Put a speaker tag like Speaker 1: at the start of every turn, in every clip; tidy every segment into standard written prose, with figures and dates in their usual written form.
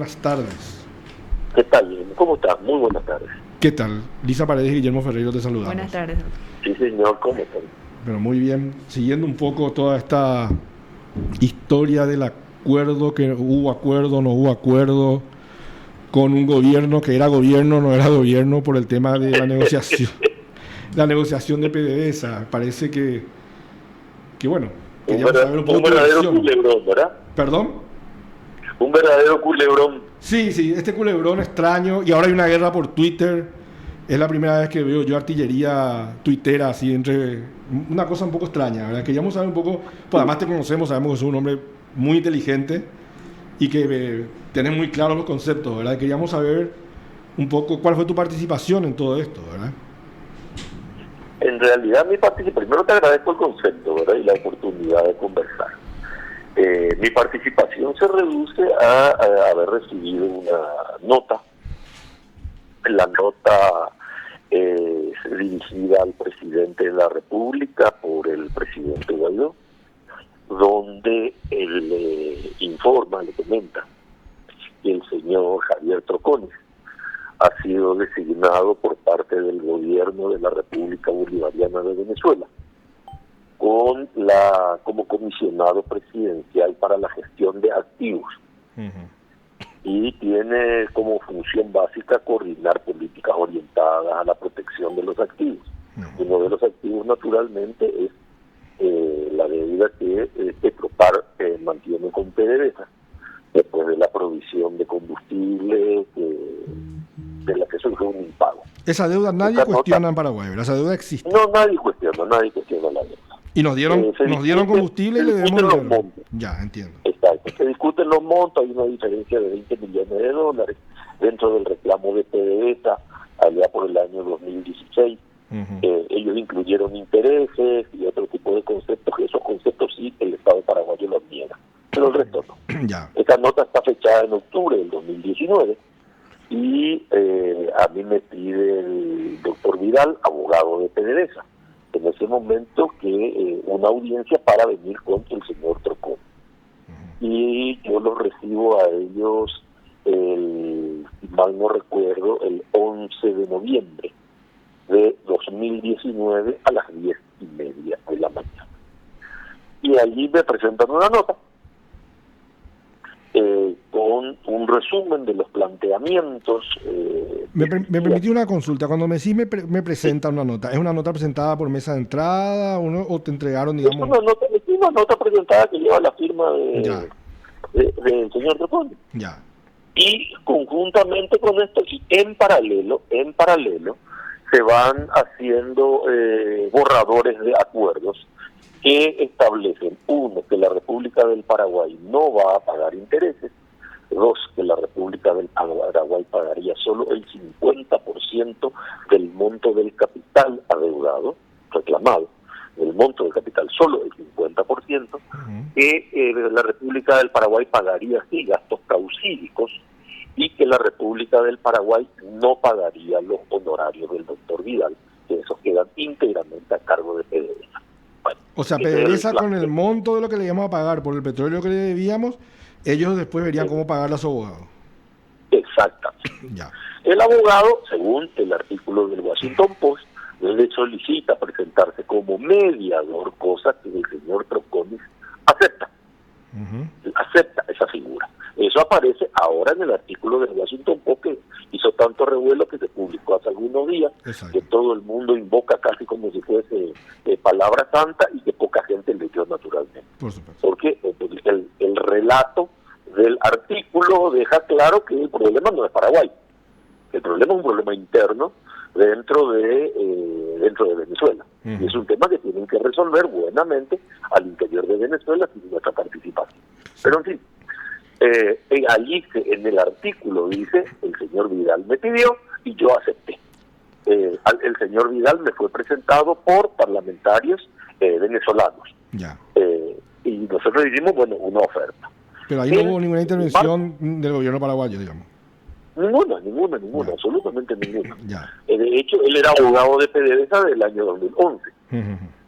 Speaker 1: Buenas tardes.
Speaker 2: ¿Qué tal, Guillermo? ¿Cómo estás? Muy buenas tardes.
Speaker 1: ¿Qué tal? Lisa Paredes y Guillermo Ferreiro te saludamos.
Speaker 3: Buenas tardes.
Speaker 2: Sí, señor, ¿cómo estás?
Speaker 1: Pero muy bien, siguiendo un poco toda esta historia del acuerdo, que hubo acuerdo, no hubo acuerdo, con un gobierno que era gobierno, no era gobierno, por el tema de la negociación, la negociación de PDVSA. Parece que bueno, queríamos saber un poco
Speaker 2: Un
Speaker 1: tu
Speaker 2: verdadero
Speaker 1: versión.
Speaker 2: culebrón, ¿verdad?
Speaker 1: ¿Perdón?
Speaker 2: Un verdadero culebrón.
Speaker 1: Sí, este culebrón extraño, y ahora hay una guerra por Twitter. Es la primera vez que veo yo artillería tuitera así entre... Una cosa un poco extraña, ¿verdad? Queríamos saber un poco... Pues además te conocemos, sabemos que sos un hombre muy inteligente y que tenés muy claros los conceptos, ¿verdad? Queríamos saber un poco cuál fue tu participación en todo esto, ¿verdad?
Speaker 2: En realidad, primero te agradezco el concepto, ¿verdad? Y la oportunidad de conversar. Mi participación se reduce a haber recibido una nota. La nota dirigida al presidente de la República por el presidente Guaidó, donde él le comenta que el señor Javier Troconis ha sido designado por parte del gobierno de la República Bolivariana de Venezuela como comisionado presidencial para la gestión de activos. Y tiene como función básica coordinar políticas orientadas a la protección de los activos. Uno de los activos, naturalmente, es la deuda que Petropar mantiene con PDVSA, después de la provisión de combustible, de la que surge un impago.
Speaker 1: Esa deuda nadie cuestiona en Paraguay, ¿verdad? Esa deuda existe.
Speaker 2: No, nadie cuestiona la deuda.
Speaker 1: Y nos dieron combustible y le debemos
Speaker 2: los
Speaker 1: dinero.
Speaker 2: montos.
Speaker 1: Ya, entiendo.
Speaker 2: Exacto. Se discuten los montos, hay una diferencia de 20 millones de dólares dentro del reclamo de PDVSA allá por el año 2016. Ellos incluyeron intereses y otro tipo de conceptos, que esos conceptos sí el Estado paraguayo los niega, pero el resto no.
Speaker 1: Ya.
Speaker 2: Esta nota está fechada en octubre del 2019 y a mí me pide el doctor Vidal, abogado de PDVSA, en ese momento que una audiencia para venir contra el señor Trocón. Y yo los recibo a ellos, si mal no recuerdo, el 11 de noviembre de 2019 a las 10:30 de la mañana. Y allí me presentan una nota con un resumen de los planteamientos.
Speaker 1: Me permití una consulta. Cuando me decís me presenta una nota, ¿es una nota presentada por mesa de entrada o te entregaron, digamos?
Speaker 2: Es una nota presentada que lleva la firma del señor Trocón.
Speaker 1: Ya.
Speaker 2: Y conjuntamente con esto, y en paralelo, se van haciendo borradores de acuerdos que establecen, uno, que la República del Paraguay no va a pagar intereses; dos, que la República del Paraguay pagaría solo el 50% del monto del capital adeudado, reclamado, el monto del capital solo el 50%, que la República del Paraguay pagaría sí gastos causídicos, y que la República del Paraguay no pagaría los honorarios del doctor Vidal, que esos quedan íntegramente a cargo de PDVSA. Bueno,
Speaker 1: o sea, PDVSA con el monto de lo que le íbamos a pagar por el petróleo que le debíamos, ellos después verían cómo pagarle a su abogado.
Speaker 2: Exactamente.
Speaker 1: Ya.
Speaker 2: El abogado, según el artículo del Washington Post, le solicita presentarse como mediador, cosa que el señor Troconis acepta. Acepta esa figura. Eso aparece ahora en el artículo del Washington Post, que hizo tanto revuelo que se publicó hace algunos días. Exacto. Que todo el mundo invoca casi como si fuese palabra santa, y que poca gente leyó naturalmente.
Speaker 1: Por supuesto.
Speaker 2: Porque el relato del artículo deja claro que el problema no es Paraguay. El problema es un problema interno dentro de Venezuela. Y es un tema que tienen que resolver buenamente al interior de Venezuela sin nuestra participación. Pero en fin, allí en el artículo dice, el señor Vidal me pidió y yo acepté. El señor Vidal me fue presentado por parlamentarios venezolanos.
Speaker 1: Ya.
Speaker 2: Y nosotros hicimos, una oferta.
Speaker 1: Pero ahí no hubo ninguna intervención del gobierno paraguayo, digamos.
Speaker 2: Ninguna, absolutamente ninguna.
Speaker 1: Ya.
Speaker 2: De hecho, él era abogado de PDVSA del año 2011.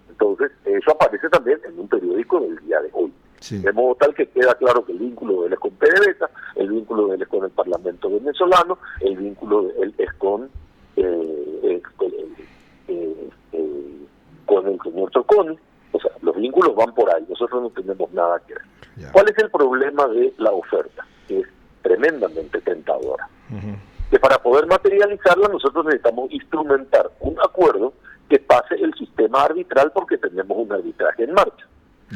Speaker 2: Entonces, eso aparece también en un periódico del día de hoy.
Speaker 1: Sí.
Speaker 2: De modo tal que queda claro que el vínculo de él es con PDVSA, el vínculo de él es con el Parlamento venezolano, el vínculo de él es con el señor Choconi. O sea, los vínculos van por ahí, nosotros no tenemos nada que ver.
Speaker 1: Ya.
Speaker 2: ¿Cuál es el problema de la oferta? Que es tremendamente tentadora. Que para poder materializarla nosotros necesitamos instrumentar un acuerdo que pase el sistema arbitral porque tenemos un arbitraje en marcha.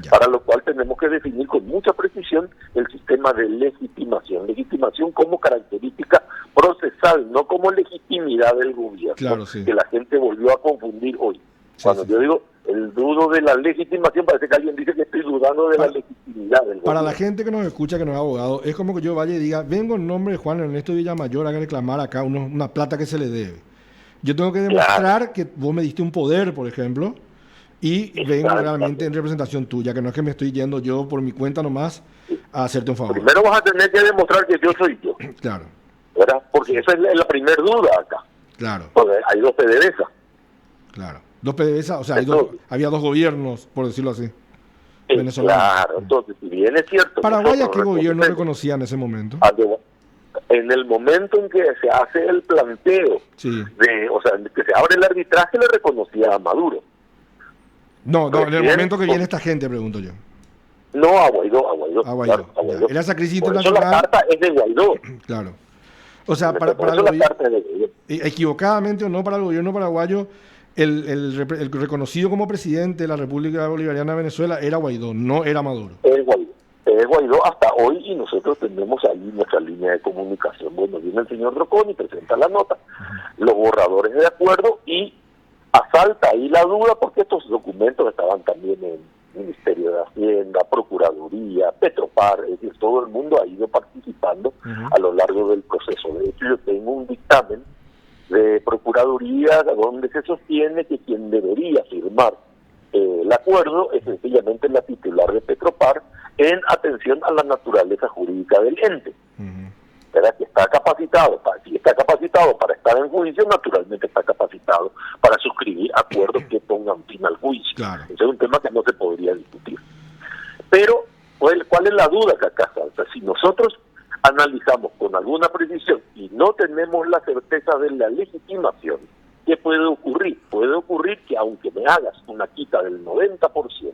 Speaker 1: Ya.
Speaker 2: Para lo cual tenemos que definir con mucha precisión el sistema de legitimación. Legitimación como característica procesal, no como legitimidad del gobierno,
Speaker 1: Claro, sí.
Speaker 2: que la gente volvió a confundir hoy.
Speaker 1: Sí,
Speaker 2: Cuando
Speaker 1: sí,
Speaker 2: yo
Speaker 1: sí.
Speaker 2: digo el dudo de la legitimación, parece que alguien dice que estoy dudando de la legitimidad del
Speaker 1: Para
Speaker 2: gobierno.
Speaker 1: la gente que nos escucha, que no es abogado, es como que yo vaya y diga, vengo en nombre de Juan Ernesto Villamayor a reclamar acá una plata que se le debe. Yo tengo que demostrar que vos me diste un poder, por ejemplo, y vengo realmente en representación tuya, que no es que me estoy yendo yo por mi cuenta nomás a hacerte un favor.
Speaker 2: Primero vas a tener que demostrar que yo soy yo,
Speaker 1: Claro,
Speaker 2: ¿verdad? Porque esa es la primera duda acá.
Speaker 1: claro,
Speaker 2: Porque hay dos PDVSA.
Speaker 1: claro. Dos PDVSA, o sea,
Speaker 2: Entonces,
Speaker 1: había dos gobiernos, por decirlo así, venezolanos.
Speaker 2: claro, entonces, si bien es cierto...
Speaker 1: ¿Paraguay a qué
Speaker 2: nosotros
Speaker 1: gobierno
Speaker 2: reconocemos
Speaker 1: reconocía en ese momento?
Speaker 2: en el momento en que se hace el planteo,
Speaker 1: Sí.
Speaker 2: o sea, que se abre el arbitraje, le reconocía a Maduro.
Speaker 1: No, en el
Speaker 2: Recién-
Speaker 1: momento que viene esta gente, pregunto yo.
Speaker 2: No a Guaidó, a Guaidó.
Speaker 1: A Guaidó,
Speaker 2: Claro, a Guaidó.
Speaker 1: ya. Era esa crisis
Speaker 2: Por eso la
Speaker 1: internacional.
Speaker 2: carta es de Guaidó.
Speaker 1: Claro. O sea,
Speaker 2: Por
Speaker 1: para
Speaker 2: eso
Speaker 1: el
Speaker 2: la carta es de Guaidó.
Speaker 1: equivocadamente o no para el gobierno paraguayo, el reconocido como presidente de la República Bolivariana de Venezuela era Guaidó, no era Maduro.
Speaker 2: Es Guaidó. Es Guaidó hasta hoy y nosotros tenemos ahí nuestra línea de comunicación. Bueno, viene el señor Droconi, presenta la nota, los borradores de acuerdo y asalta ahí la duda porque estos documentos estaban también en Ministerio de Hacienda, Procuraduría, Petropar, es decir, todo el mundo ha ido participando a lo largo del proceso. De hecho, yo tengo un dictamen de Procuraduría donde se sostiene que quien debería firmar el acuerdo es sencillamente la titular de Petropar en atención a la naturaleza jurídica del ente. ¿Verdad? Que está capacitado, si está capacitado para estar en juicio, naturalmente está capacitado para suscribir acuerdos que pongan fin al juicio.
Speaker 1: Claro.
Speaker 2: Ese es un tema que no se podría discutir. Pero, ¿cuál es la duda que acá salta? Si nosotros analizamos con alguna precisión y no tenemos la certeza de la legitimación, ¿qué puede ocurrir? Puede ocurrir que aunque me hagas una quita del 90%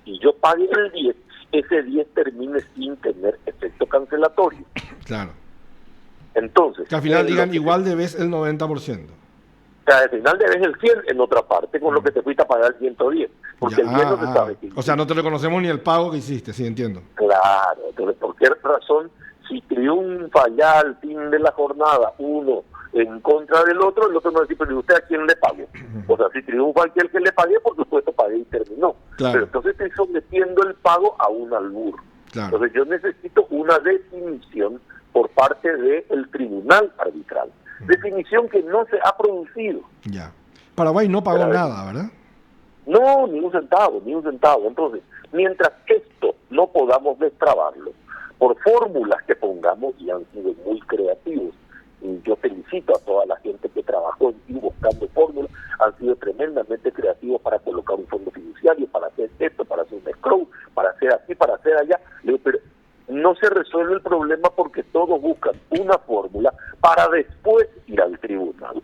Speaker 2: y yo pague el 10%, ese 10 termine sin tener efecto cancelatorio.
Speaker 1: Claro.
Speaker 2: Entonces,
Speaker 1: Que al final digan igual debes el 90%.
Speaker 2: al final debes el 100 en otra parte, con lo que te fuiste a pagar el 110. Porque el 10 no se sabe.
Speaker 1: O sea, no te reconocemos ni el pago que hiciste, sí, entiendo.
Speaker 2: Claro, entonces, ¿por qué razón si triunfa ya al fin de la jornada uno en contra del otro, el otro no dice, pero ¿usted a quién le pague? O sea, si triunfa aquel que le pague, por supuesto pagué y terminó.
Speaker 1: Claro.
Speaker 2: Pero entonces estoy sometiendo el pago a un albur.
Speaker 1: Claro.
Speaker 2: Entonces yo necesito una definición por parte del tribunal arbitral. Definición que no se ha producido.
Speaker 1: Ya. Paraguay no pagó nada, ¿verdad?
Speaker 2: No, ni un centavo, ni un centavo. Entonces, mientras esto no podamos destrabarlo, por fórmulas que pongamos, y han sido muy creativos, y yo felicito a toda la gente que trabajó y buscando fórmulas, han sido tremendamente creativos para colocar un fondo fiduciario, para hacer esto, para hacer un escrow, para hacer aquí, para hacer allá. Le digo, pero no se resuelve el problema porque todos buscan una fórmula para después ir al tribunal.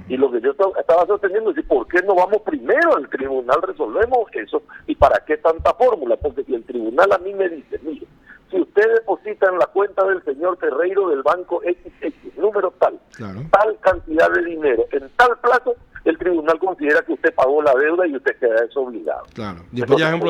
Speaker 2: Y lo que yo estaba sosteniendo es, ¿por qué no vamos primero al tribunal, resolvemos eso? ¿Y para qué tanta fórmula? Porque si el tribunal a mí me dice, mire, si usted deposita en la cuenta del señor Ferreiro del banco XX, número tal,
Speaker 1: Claro.
Speaker 2: tal cantidad de dinero, en tal plazo, el tribunal considera que usted pagó la deuda y usted queda desobligado.
Speaker 1: Claro. Y después ya es un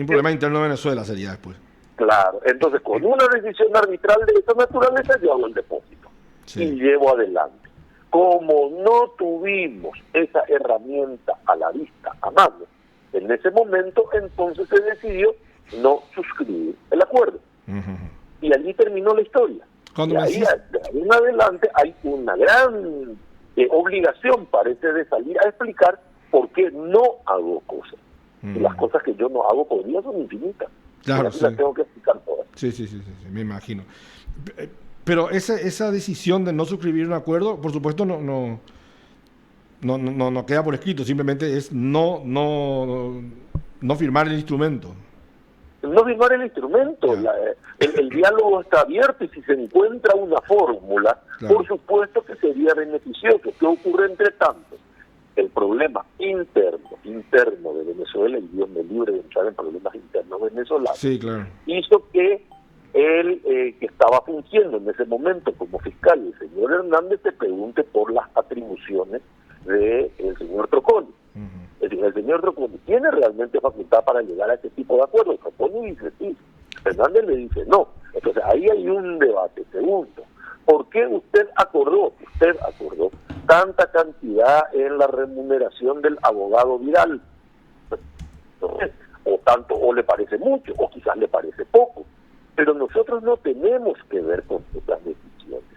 Speaker 1: problema interno de Venezuela, sería después.
Speaker 2: Claro, entonces con una decisión arbitral de esta naturaleza yo hago el depósito y llevo adelante. Como no tuvimos esa herramienta a la vista, a mano, en ese momento entonces se decidió no suscribir el acuerdo. Y allí terminó la historia. Y ahí, de ahí en adelante hay una gran obligación, parece, de salir a explicar por qué no hago cosas. Y las cosas que yo no hago por día son infinitas.
Speaker 1: Claro,
Speaker 2: sí. Las tengo que explicar todas.
Speaker 1: Sí, me imagino. Pero esa decisión de no suscribir un acuerdo, por supuesto, no queda por escrito. Simplemente es no firmar el instrumento.
Speaker 2: no firmar el instrumento. El diálogo está abierto, y si se encuentra una fórmula, por supuesto que sería beneficioso. ¿Qué ocurre entre tanto? El problema interno de Venezuela, y Dios me libre de entrar en problemas internos venezolanos, hizo que él, que estaba fungiendo en ese momento como fiscal, el señor Hernández, se pregunte por las atribuciones del señor Troconi. Es decir, el señor Troconi tiene realmente facultad para llegar a ese tipo de acuerdos. Troconi dice sí, Hernández le dice no. Entonces ahí hay un debate. Segundo, ¿por qué usted acordó tanta cantidad en la remuneración del abogado Vidal? Entonces, o le parece mucho, o quizás le parece poco. Pero nosotros no tenemos que ver con esas decisiones.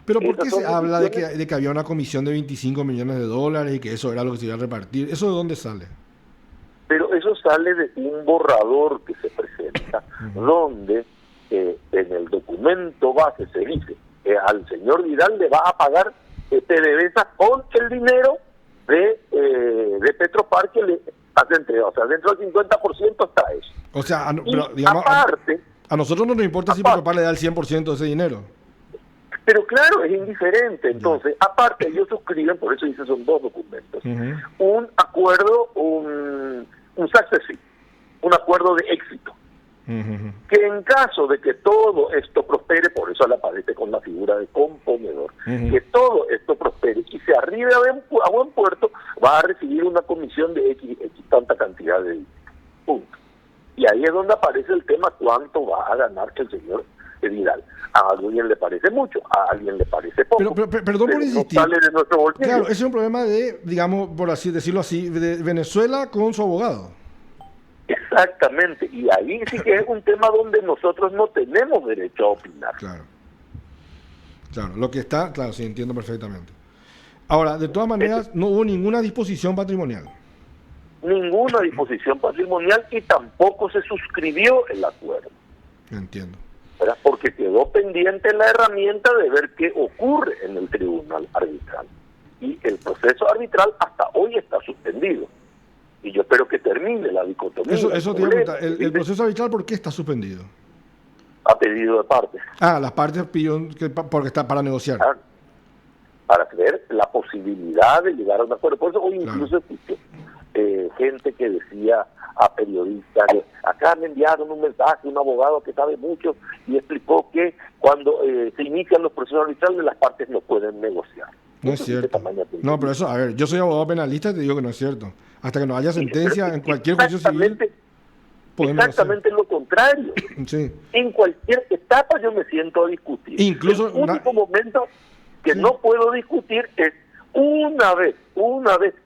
Speaker 1: ¿Pero por qué se habla de que había una comisión de $25 millones y que eso era lo que se iba a repartir? ¿Eso de dónde sale?
Speaker 2: Pero eso sale de un borrador que se presenta, donde en el documento base se dice que al señor Vidal le va a pagar PDVSA con el dinero de Petropar que le hace entrega. O sea, dentro del 50% está eso.
Speaker 1: O sea, pero, digamos,
Speaker 2: aparte,
Speaker 1: a nosotros no nos importa si Petropar le da el 100% de ese dinero.
Speaker 2: Pero claro, es indiferente. Entonces, aparte, ellos suscriben, por eso dice, son dos documentos, un acuerdo, un success, un acuerdo de éxito, que en caso de que todo esto prospere, por eso le aparece con la figura de componedor, que todo esto prospere y se arribe a buen puerto, va a recibir una comisión de X tanta cantidad de dinero. Punto. Y ahí es donde aparece el tema, cuánto va a ganar el señor Vidal. A alguien le parece mucho, a alguien le parece poco.
Speaker 1: Pero perdón por insistir.
Speaker 2: No sale de nuestro bolsillo.
Speaker 1: Claro, ese es un problema de, digamos, por así decirlo así, de Venezuela con su abogado.
Speaker 2: Exactamente, y ahí sí que es un tema donde nosotros no tenemos derecho a opinar.
Speaker 1: Claro, lo que está, claro, sí, entiendo perfectamente. Ahora, de todas maneras, no hubo ninguna disposición patrimonial.
Speaker 2: Ninguna disposición patrimonial, y tampoco se suscribió el acuerdo.
Speaker 1: Entiendo.
Speaker 2: ¿Verdad? Porque quedó pendiente la herramienta de ver qué ocurre en el tribunal arbitral. Y el proceso arbitral hasta hoy está suspendido. Y yo espero que termine la dicotomía.
Speaker 1: Eso te iba a preguntar. ¿El proceso arbitral por qué está suspendido?
Speaker 2: A pedido de partes.
Speaker 1: Las partes pidieron porque está para negociar.
Speaker 2: Para ver la posibilidad de llegar a un acuerdo. Por eso hoy incluso escuché gente que decía a periodistas, acá me enviaron un mensaje, un abogado que sabe mucho, y explicó que cuando se inician los procesos arbitrales las partes no pueden negociar.
Speaker 1: No es cierto. No, pero eso, a ver, yo soy abogado penalista y te digo que no es cierto. Hasta que no haya sentencia en cualquier juicio civil.
Speaker 2: Exactamente lo contrario.
Speaker 1: Sí.
Speaker 2: En cualquier etapa yo me siento a discutir.
Speaker 1: Incluso
Speaker 2: el único momento que no puedo discutir es una vez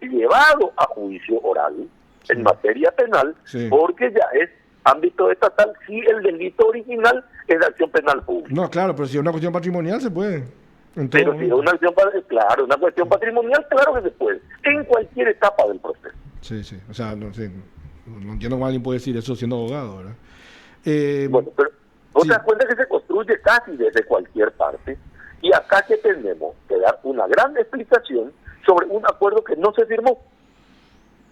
Speaker 2: llevado a juicio oral en materia penal, porque ya es ámbito estatal si el delito original es de acción penal pública.
Speaker 1: No, claro, pero si es una cuestión patrimonial se puede.
Speaker 2: Pero si es una cuestión patrimonial, claro que se puede, en cualquier etapa del proceso.
Speaker 1: Sí, o sea, no entiendo cómo alguien puede decir eso siendo abogado, ¿verdad?
Speaker 2: Bueno, pero vos te das cuenta que se construye casi desde cualquier parte, y acá que tenemos que dar una gran explicación sobre un acuerdo que no se firmó.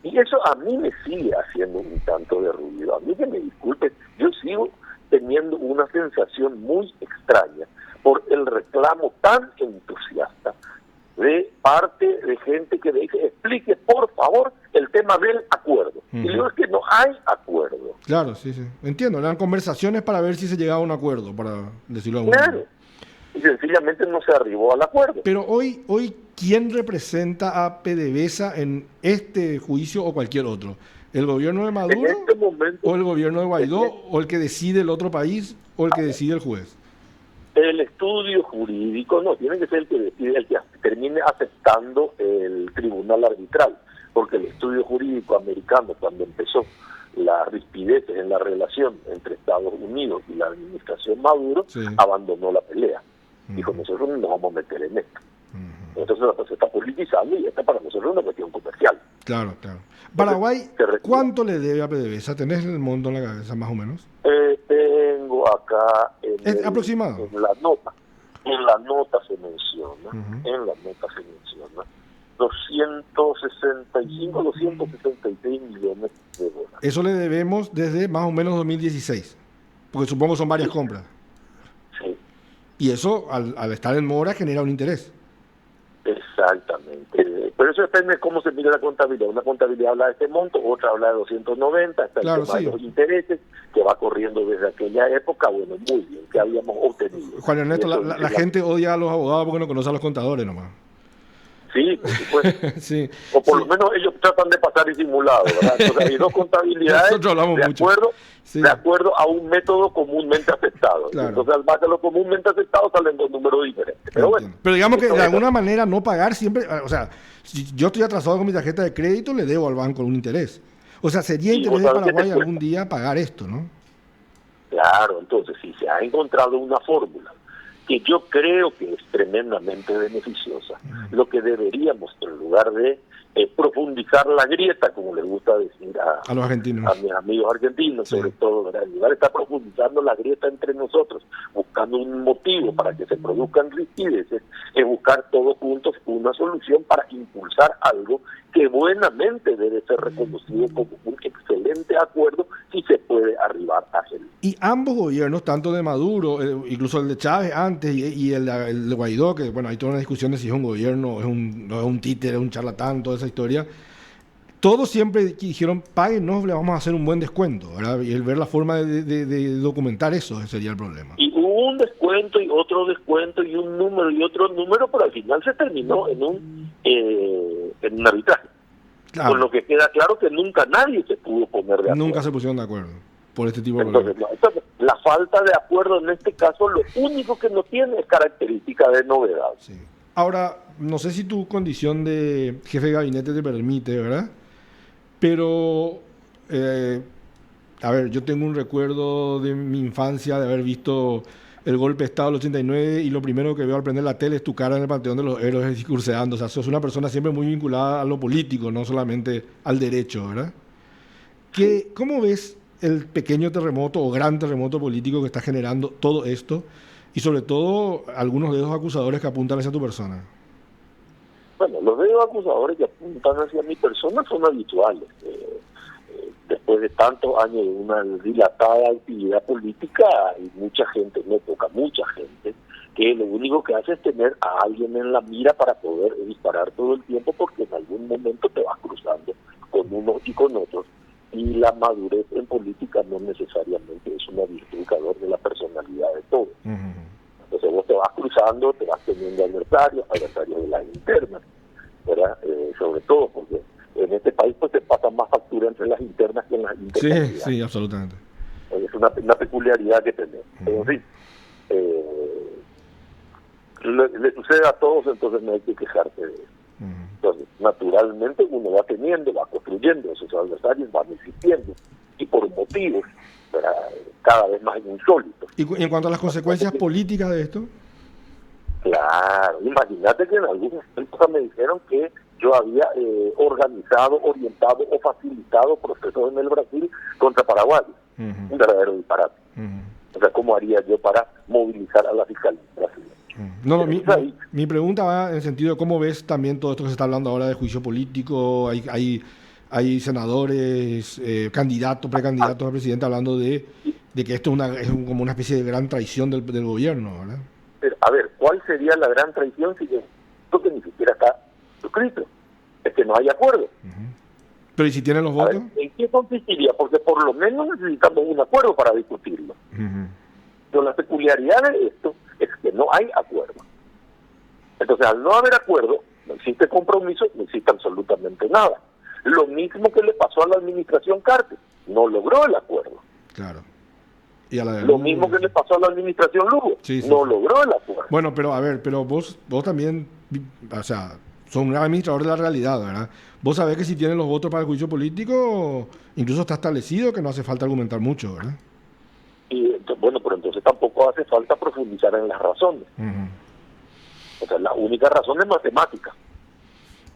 Speaker 2: Y eso a mí me sigue haciendo un tanto de ruido. A mí, que me disculpen, yo sigo teniendo una sensación muy extraña por el reclamo tan entusiasta de parte de gente que dice, explique por favor el tema del acuerdo. Y digo, es que no hay acuerdo.
Speaker 1: Claro, sí. Entiendo, eran conversaciones para ver si se llegaba a un acuerdo, para decirlo de alguna manera.
Speaker 2: Y sencillamente no se arribó al acuerdo.
Speaker 1: Pero hoy ¿quién representa a PDVSA en este juicio o cualquier otro? ¿El gobierno de Maduro
Speaker 2: en este momento,
Speaker 1: o el gobierno de Guaidó o el que decide el otro país o el que decide el juez?
Speaker 2: El estudio jurídico no, tiene que ser el que decide, el que termine aceptando el tribunal arbitral, porque el estudio jurídico americano, cuando empezó las rispideces en la relación entre Estados Unidos y la administración Maduro, abandonó la pelea. Dijo, nosotros no nos vamos a meter en esto. Entonces la cosa se está politizando y esta para nosotros es una cuestión comercial.
Speaker 1: Claro. Paraguay, ¿cuánto le debe a PDVSA? ¿Tenés el monto en la cabeza más o menos?
Speaker 2: Tengo acá
Speaker 1: aproximado.
Speaker 2: En la nota se menciona, 265, 266 millones de dólares.
Speaker 1: Eso le debemos desde más o menos 2016, porque supongo son varias compras.
Speaker 2: Sí.
Speaker 1: Y eso, al estar en mora, genera un interés.
Speaker 2: Exactamente. Pero eso depende de cómo se mire la contabilidad. Una contabilidad habla de este monto, otra habla de 290, hasta
Speaker 1: Claro,
Speaker 2: el tema
Speaker 1: sí.
Speaker 2: de los intereses, que va corriendo desde aquella época. Bueno, muy bien, que habíamos obtenido.
Speaker 1: Juan Ernesto, la gente odia a los abogados porque no conoce a los contadores nomás.
Speaker 2: Sí, por supuesto.
Speaker 1: Sí,
Speaker 2: O por
Speaker 1: sí.
Speaker 2: lo menos ellos tratan de pasar disimulado, ¿verdad? Entonces hay dos contabilidades
Speaker 1: Nosotros hablamos
Speaker 2: de
Speaker 1: mucho.
Speaker 2: acuerdo,
Speaker 1: Sí.
Speaker 2: de acuerdo a un método comúnmente aceptado.
Speaker 1: Claro.
Speaker 2: Entonces al base de lo comúnmente aceptado salen dos números diferentes. Pero bueno,
Speaker 1: Pero digamos que
Speaker 2: esto
Speaker 1: de
Speaker 2: es-
Speaker 1: alguna manera no pagar siempre, o sea, si yo estoy atrasado con mi tarjeta de crédito, le debo al banco un interés. O sea, sería
Speaker 2: Sí,
Speaker 1: interés
Speaker 2: vos
Speaker 1: de
Speaker 2: sabés que te
Speaker 1: Paraguay
Speaker 2: cuesta.
Speaker 1: algún día pagar esto, ¿no?
Speaker 2: Claro, entonces si se ha encontrado una fórmula que yo creo que es tremendamente beneficiosa, lo que deberíamos, en lugar de profundizar la grieta, como les gusta decir
Speaker 1: A los argentinos.
Speaker 2: a mis amigos argentinos,
Speaker 1: Sí.
Speaker 2: sobre todo, ¿verdad? En lugar de estar profundizando la grieta entre nosotros, buscando un motivo para que se produzcan rispideces, es buscar todos juntos una solución para impulsar algo que buenamente debe ser reconocido como un excelente acuerdo si se puede arribar a él.
Speaker 1: Y ambos gobiernos, tanto de Maduro, incluso el de Chávez antes y el de Guaidó, que bueno, hay toda una discusión de si es un gobierno, no es un títere, es un charlatán, toda esa historia. Todos siempre dijeron, páguenos, le vamos a hacer un buen descuento, ¿verdad? Y el ver la forma de documentar eso sería el problema.
Speaker 2: Y hubo un descuento y otro descuento y un número y otro número, pero al final se terminó en un arbitraje.
Speaker 1: Claro,
Speaker 2: Con lo que queda claro que nunca nadie se pudo poner de acuerdo.
Speaker 1: nunca se pusieron de acuerdo por este tipo de
Speaker 2: Entonces,
Speaker 1: problemas.
Speaker 2: entonces, la falta de acuerdo en este caso, lo único que no tiene es característica de novedad.
Speaker 1: Sí. Ahora, no sé si tu condición de jefe de gabinete te permite, ¿verdad? Pero, a ver, yo tengo un recuerdo de mi infancia de haber visto el golpe de Estado del 89 y lo primero que veo al prender la tele es tu cara en el Panteón de los Héroes discurseando. O sea, sos una persona siempre muy vinculada a lo político, no solamente al derecho, ¿verdad? ¿Cómo ves el pequeño terremoto o gran terremoto político que está generando todo esto? Y sobre todo, algunos dedos acusadores que apuntan hacia tu persona.
Speaker 2: Bueno, los dedos acusadores que apuntan hacia mi persona son habituales. Después de tantos años de una dilatada actividad política, hay mucha gente, me toca mucha gente, que lo único que hace es tener a alguien en la mira para poder disparar todo el tiempo, porque en algún momento te vas cruzando con unos y con otros. Y la madurez en política no necesariamente es una virtud de la personalidad de todos. Entonces vos te vas cruzando, te vas teniendo adversarios de las internas, ¿verdad? Sobre todo porque en este país pues te pasa más factura entre las internas que en las internas.
Speaker 1: Sí, sí, absolutamente.
Speaker 2: Es una peculiaridad que tenemos. Pero en fin, le sucede a todos, entonces no hay que quejarse de eso. Entonces, naturalmente uno va teniendo, va construyendo esos adversarios, van existiendo, y por motivos, ¿verdad?, cada vez más insólitos.
Speaker 1: ¿Y en cuanto a las consecuencias políticas de esto?
Speaker 2: Claro, imagínate que en algún momento me dijeron que yo había organizado, orientado o facilitado procesos en el Brasil contra Paraguay. Un verdadero disparate. O sea, ¿cómo haría yo para movilizar a la fiscalía brasileña?
Speaker 1: No, mi pregunta va en el sentido de cómo ves también todo esto que se está hablando ahora de juicio político. Hay senadores, candidatos, precandidatos a presidente hablando de que esto es como una especie de gran traición del gobierno, ¿verdad?
Speaker 2: Pero, a ver, ¿cuál sería la gran traición si esto que ni siquiera está suscrito? Es que no hay acuerdo.
Speaker 1: Pero ¿y si tienen los
Speaker 2: A ver,
Speaker 1: votos?
Speaker 2: ¿en qué consistiría? Porque por lo menos necesitamos un acuerdo para discutirlo. Pero la peculiaridad de esto es que no hay acuerdo. Entonces, al no haber acuerdo, no existe compromiso, no existe absolutamente nada. Lo mismo que le pasó a la administración Carter, no logró el acuerdo.
Speaker 1: Claro. Y a la de
Speaker 2: Lo mismo que le pasó a la administración Lugo, no logró el acuerdo.
Speaker 1: Bueno, pero a ver, pero vos también, o sea, sos un administrador de la realidad, ¿verdad? Vos sabés que si tienen los votos para el juicio político, incluso está establecido que no hace falta argumentar mucho, ¿verdad?
Speaker 2: Y bueno, pero entonces tampoco hace falta profundizar en las razones. O sea, la única razón es matemática.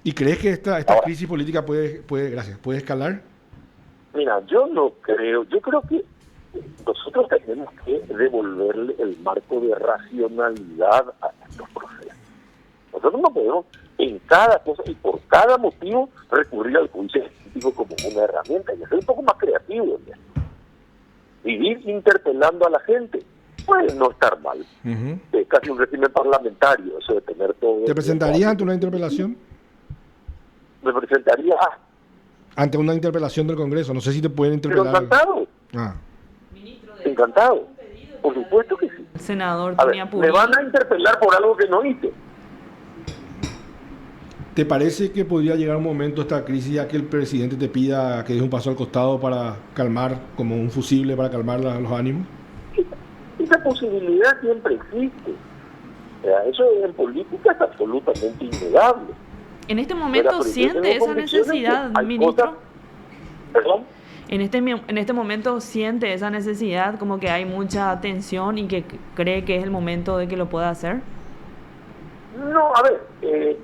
Speaker 1: ¿Y crees que esta crisis política puede escalar? Mira,
Speaker 2: yo no creo. Yo creo que nosotros tenemos que devolverle el marco de racionalidad a estos procesos. Nosotros no podemos en cada cosa y por cada motivo recurrir al juicio político como una herramienta y ser un poco más creativo. ¿Ya? Vivir interpelando a la gente puede no estar mal. Es casi un régimen parlamentario, eso de tener todo.
Speaker 1: ¿Te presentarías ante una interpelación?
Speaker 2: Me presentaría
Speaker 1: Ante una interpelación del Congreso. No sé si te pueden interpelar.
Speaker 2: Pero encantado. Encantado. Por supuesto que sí.
Speaker 3: El senador
Speaker 2: A ver,
Speaker 3: Tonia Puri.
Speaker 2: me van a interpelar por algo que no hice.
Speaker 1: ¿Te parece que podría llegar un momento esta crisis ya que el presidente te pida que des un paso al costado para calmar, como un fusible para calmar los ánimos?
Speaker 2: Esa posibilidad siempre existe. O sea, eso en política es absolutamente innegable.
Speaker 3: En este momento siente esa necesidad, ministro.
Speaker 2: ¿Perdón?
Speaker 3: En este momento siente esa necesidad, como que hay mucha tensión y que cree que es el momento de que lo pueda hacer.
Speaker 2: No, a ver,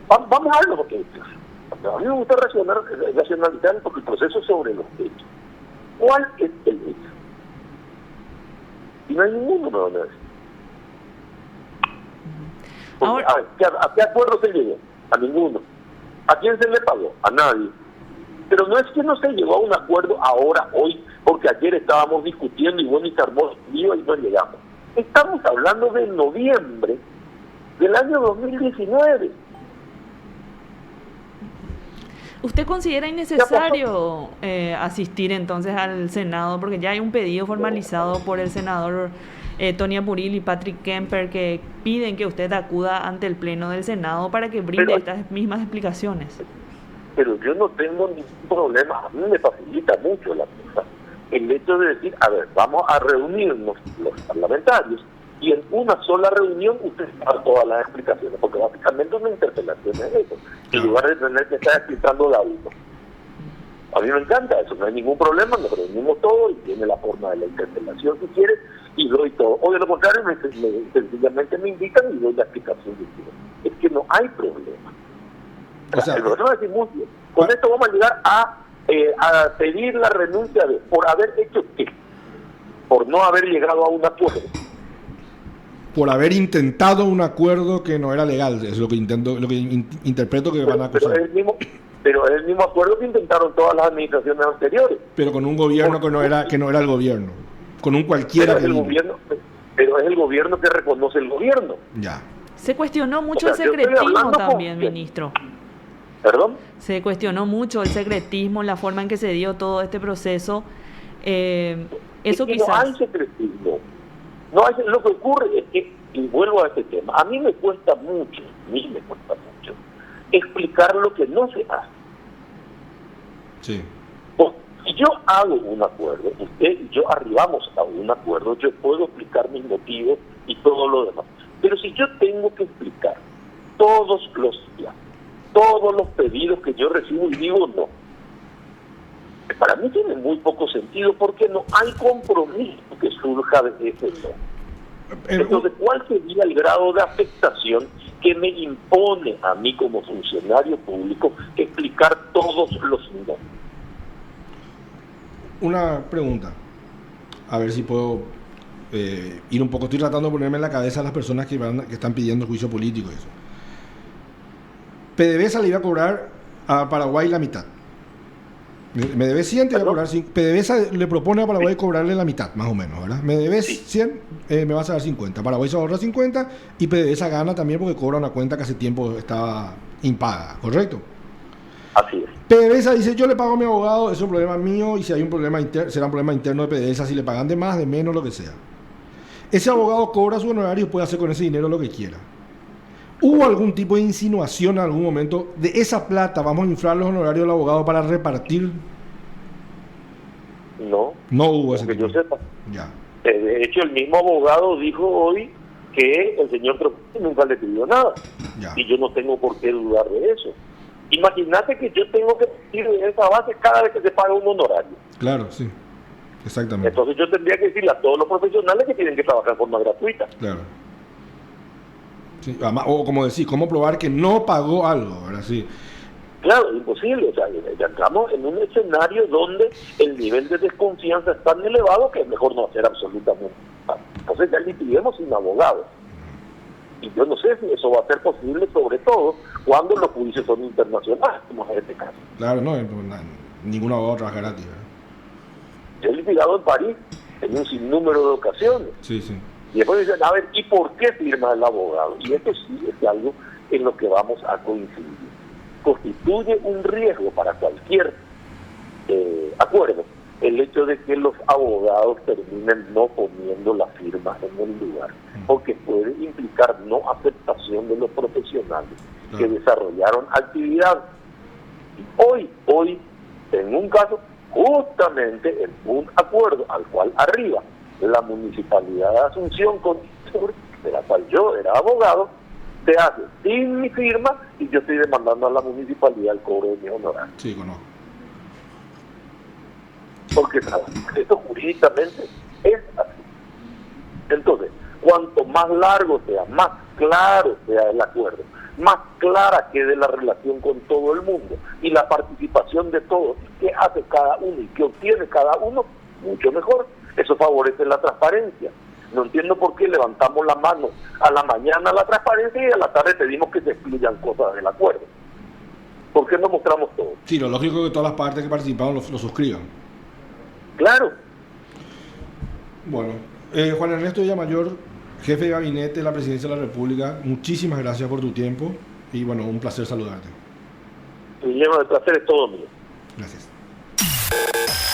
Speaker 2: vamos a ver lo que es. A mí me gusta racionalizar porque el proceso sobre los hechos. ¿Cuál es el hecho? Y no hay ninguno, me van a decir. Porque, a ver, ¿a qué acuerdo se llegó? A ninguno. ¿A quién se le pagó? A nadie. Pero no es que no se llegó a un acuerdo ahora, hoy, porque ayer estábamos discutiendo y bueno, y se armó el lío y no llegamos. Estamos hablando de noviembre del año 2019.
Speaker 3: ¿Usted considera innecesario asistir entonces al Senado? Porque ya hay un pedido formalizado por el senador Tonia Puril y Patrick Kemper que piden que usted acuda ante el Pleno del Senado para que brinde estas mismas explicaciones.
Speaker 2: Pero yo no tengo ningún problema, a mí me facilita mucho la cosa. El hecho de decir, a ver, vamos a reunirnos los parlamentarios y en una sola reunión usted da todas las explicaciones, porque básicamente una interpelación es eso, en lugar de tener que estar explicando la uno. A mí me encanta eso, no hay ningún problema, nos reunimos todos y tiene la forma de la interpelación si quiere y doy todo. O de lo contrario, sencillamente me invitan y doy la explicación que quiero. Es que no hay problema. O sea, el problema es decir, muy bien. Con esto vamos a llegar a pedir la renuncia por haber hecho qué, por no haber llegado a un acuerdo.
Speaker 1: Por haber intentado un acuerdo que no era legal, es lo que interpreto que van a acusar.
Speaker 2: Pero es el mismo acuerdo que intentaron todas las administraciones anteriores.
Speaker 1: Pero con un gobierno que no era el gobierno, con un cualquiera.
Speaker 2: Pero es el gobierno que reconoce el gobierno.
Speaker 1: Ya.
Speaker 3: Se cuestionó mucho el secretismo también, ministro.
Speaker 2: ¿Perdón?
Speaker 3: Se cuestionó mucho el secretismo, la forma en que se dio todo este proceso. Eso quizás.
Speaker 2: No hay secretismo. No hay, lo que ocurre es que, y vuelvo a este tema, a mí me cuesta mucho explicar lo que no se hace.
Speaker 1: Sí.
Speaker 2: Porque si yo hago un acuerdo, usted y yo arribamos a un acuerdo, yo puedo explicar mis motivos y todo lo demás. Pero si yo tengo que explicar todos los días, todos los pedidos que yo recibo y digo no, para mí tiene muy poco sentido porque no hay compromiso que surja de ese no. Entonces, ¿cuál sería el grado de afectación que me impone a mí como funcionario público explicar todos los no?
Speaker 1: Una pregunta, a ver si puedo ir un poco, estoy tratando de ponerme en la cabeza a las personas que están pidiendo juicio político y eso. PDVSA le iba a cobrar a Paraguay la mitad. Me debe 100, te voy a cobrar 5. PDVSA le propone a Paraguay cobrarle la mitad, más o menos, ¿verdad? Me debes 100, me vas a dar 50. Paraguay se ahorra 50 y PDVSA gana también porque cobra una cuenta que hace tiempo estaba impaga, ¿correcto?
Speaker 2: Así es.
Speaker 1: PDVSA dice, yo le pago a mi abogado, es un problema mío y si hay un problema será un problema interno de PDVSA, si le pagan de más, de menos, lo que sea. Ese abogado cobra su honorario y puede hacer con ese dinero lo que quiera. ¿Hubo algún tipo de insinuación en algún momento de esa plata, vamos a inflar los honorarios del abogado para repartir?
Speaker 2: No.
Speaker 1: No hubo ese tipo.
Speaker 2: Que yo sepa.
Speaker 1: Ya.
Speaker 2: De hecho, el mismo abogado dijo hoy que el señor Trujillo nunca le pidió nada.
Speaker 1: Ya.
Speaker 2: Y yo no tengo por qué dudar de eso. Imagínate que yo tengo que decir de esa base cada vez que se paga un honorario.
Speaker 1: Claro, sí. Exactamente.
Speaker 2: Entonces yo tendría que decirle a todos los profesionales que tienen que trabajar de forma gratuita.
Speaker 1: Claro. Sí, o como decir, ¿cómo probar que no pagó algo? ¿Verdad? Sí.
Speaker 2: Claro, imposible. O sea, ya entramos en un escenario donde el nivel de desconfianza es tan elevado que es mejor no hacer absolutamente nada. Entonces ya litigemos sin abogado. Y yo no sé si eso va a ser posible, sobre todo cuando los juicios son internacionales, como en este caso.
Speaker 1: Claro, no, ninguna abogado trabaja gratis, ¿verdad?
Speaker 2: Yo he litigado en París en un sinnúmero de ocasiones.
Speaker 1: Sí, sí.
Speaker 2: Y después dicen, a ver, ¿y por qué firma el abogado? Y esto sí es algo en lo que vamos a coincidir. Constituye un riesgo para cualquier acuerdo el hecho de que los abogados terminen no poniendo la firma en el lugar, porque puede implicar no aceptación de los profesionales que desarrollaron actividad. Y hoy, en un caso, justamente en un acuerdo al cual arriba la Municipalidad de Asunción, de la cual yo era abogado, se hace sin mi firma y yo estoy demandando a la Municipalidad el cobro de mi honorario.
Speaker 1: Sí, conozco.
Speaker 2: Porque esto jurídicamente es así. Entonces, cuanto más largo sea, más claro sea el acuerdo, más clara quede la relación con todo el mundo y la participación de todos, qué hace cada uno y qué obtiene cada uno, mucho mejor. Eso favorece la transparencia. No entiendo por qué levantamos la mano a la mañana la transparencia y a la tarde pedimos que se excluyan cosas del acuerdo. ¿Por qué no mostramos todo?
Speaker 1: Sí, lo lógico es que todas las partes que participaron lo suscriban.
Speaker 2: Claro.
Speaker 1: Bueno, Juan Ernesto Villamayor, jefe de gabinete de la Presidencia de la República, muchísimas gracias por tu tiempo y bueno, un placer saludarte.
Speaker 2: Guillermo, el placer es todo mío.
Speaker 1: Gracias.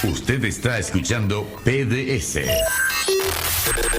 Speaker 4: Usted está escuchando PDS.